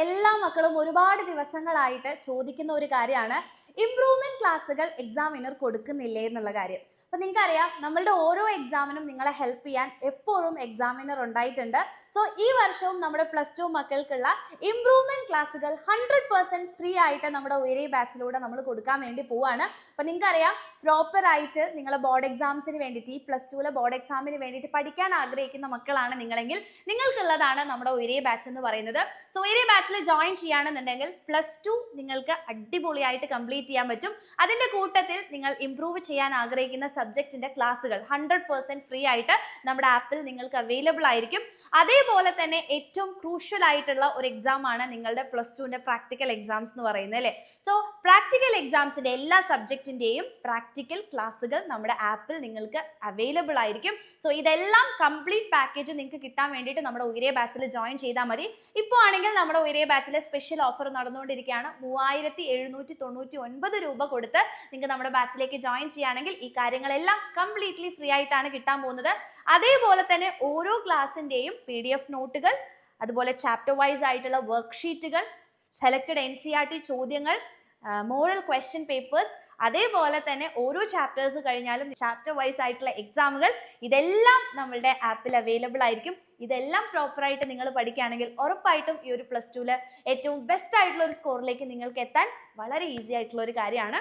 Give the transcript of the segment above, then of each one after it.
എല്ലാ മക്കളും ഒരുപാട് ദിവസങ്ങളായിട്ട് ചോദിക്കുന്ന ഒരു കാര്യമാണ് ഇംപ്രൂവ്മെന്റ് ക്ലാസ്സുകൾ എക്സാമിനർ കൊടുക്കുന്നില്ലേ എന്നുള്ള കാര്യം. അപ്പൊ നിങ്ങൾക്കറിയാം, നമ്മളുടെ ഓരോ എക്സാമിനും നിങ്ങളെ ഹെൽപ്പ് ചെയ്യാൻ എപ്പോഴും എക്സാമിനർ ഉണ്ടായിട്ടുണ്ട്. സോ ഈ വർഷവും നമ്മുടെ +2 മക്കൾക്കുള്ള ഇംപ്രൂവ്മെന്റ് ക്ലാസ്സുകൾ 100% ഫ്രീ ആയിട്ട് നമ്മുടെ ഒരേ ബാച്ചിലൂടെ നമ്മൾ കൊടുക്കാൻ വേണ്ടി പോവാണ്. അപ്പൊ നിങ്ങൾക്കറിയാം, പ്രോപ്പർ ആയിട്ട് നിങ്ങളെ ബോർഡ് എക്സാംസിന് വേണ്ടിയിട്ട്, ഈ +2 ബോർഡ് എക്സാമിന് വേണ്ടിയിട്ട് പഠിക്കാൻ ആഗ്രഹിക്കുന്ന മക്കളാണ് നിങ്ങളെങ്കിൽ നിങ്ങൾക്കുള്ളതാണ് നമ്മുടെ ഒരേ ബാച്ച് എന്ന് പറയുന്നത്. സോ ഒരേ ബാച്ചിൽ ജോയിൻ ചെയ്യുകയാണെന്നുണ്ടെങ്കിൽ +2 നിങ്ങൾക്ക് അടിപൊളിയായിട്ട് കംപ്ലീറ്റ് ചെയ്യാൻ പറ്റും. അതിന്റെ കൂട്ടത്തിൽ നിങ്ങൾ ഇംപ്രൂവ് ചെയ്യാൻ ആഗ്രഹിക്കുന്ന സബ്ജക്റ്റിന്റെ ക്ലാസ്സുകൾ 100% ഫ്രീ ആയിട്ട് നമ്മുടെ ആപ്പിൽ നിങ്ങൾക്ക് അവൈലബിൾ ആയിരിക്കും. അതേപോലെ തന്നെ ഏറ്റവും ക്രൂഷ്യൽ ആയിട്ടുള്ള ഒരു എക്സാം ആണ് നിങ്ങളുടെ +2ന്റെ പ്രാക്ടിക്കൽ എക്സാംസ് എന്ന് പറയുന്നത്, അല്ലേ? സോ പ്രാക്ടിക്കൽ എക്സാംസിന്റെ എല്ലാ സബ്ജക്റ്റിന്റെയും പ്രാക്ടിക്കൽ ക്ലാസ്സുകൾ നമ്മുടെ ആപ്പിൽ നിങ്ങൾക്ക് അവൈലബിൾ ആയിരിക്കും. സോ ഇതെല്ലാം കംപ്ലീറ്റ് പാക്കേജ് നിങ്ങൾക്ക് കിട്ടാൻ വേണ്ടിയിട്ട് നമ്മുടെ ഉയരെ ബാച്ചിൽ ജോയിൻ ചെയ്താൽ മതി. ഇപ്പോൾ ആണെങ്കിൽ നമ്മുടെ ഉയരെ ബാച്ചിലെ സ്പെഷ്യൽ ഓഫർ നടന്നുകൊണ്ടിരിക്കുകയാണ്. 3799 രൂപ കൊടുത്ത് നിങ്ങൾക്ക് നമ്മുടെ ബാച്ചിലേക്ക് ജോയിൻ ചെയ്യുകയാണെങ്കിൽ ഈ കാര്യങ്ങളെല്ലാം കംപ്ലീറ്റ്ലി ഫ്രീ ആയിട്ടാണ് കിട്ടാൻ പോകുന്നത്. അതേപോലെ തന്നെ ഓരോ ക്ലാസ്സിന്റെയും PDF നോട്ടുകൾ, അതുപോലെ ചാപ്റ്റർ വൈസ് ആയിട്ടുള്ള വർക്ക്ഷീറ്റുകൾ, സെലക്ടഡ് NCERT ചോദ്യങ്ങൾ, മോഡൽ ക്വസ്റ്റ്യൻ പേപ്പേഴ്സ്, അതേപോലെ തന്നെ ഓരോ ചാപ്റ്റേഴ്സ് കഴിഞ്ഞാലും ചാപ്റ്റർ വൈസ് ആയിട്ടുള്ള എക്സാമുകൾ, ഇതെല്ലാം നമ്മളുടെ ആപ്പിൽ അവൈലബിൾ ആയിരിക്കും. ഇതെല്ലാം പ്രോപ്പറായിട്ട് നിങ്ങൾ പഠിക്കുകയാണെങ്കിൽ ഉറപ്പായിട്ടും ഈ ഒരു +2ല് ഏറ്റവും ബെസ്റ്റ് ആയിട്ടുള്ള ഒരു സ്കോറിലേക്ക് നിങ്ങൾക്ക് എത്താൻ വളരെ ഈസി ആയിട്ടുള്ള ഒരു കാര്യമാണ്.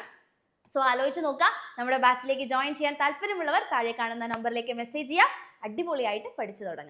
സോ ആലോചിച്ച് നോക്കുക. നമ്മുടെ ബാച്ചിലേക്ക് ജോയിൻ ചെയ്യാൻ താല്പര്യമുള്ളവർ താഴെ കാണുന്ന നമ്പറിലേക്ക് മെസ്സേജ് ചെയ്യുക. അടിപൊളിയായിട്ട് പഠിച്ചു തുടങ്ങുക.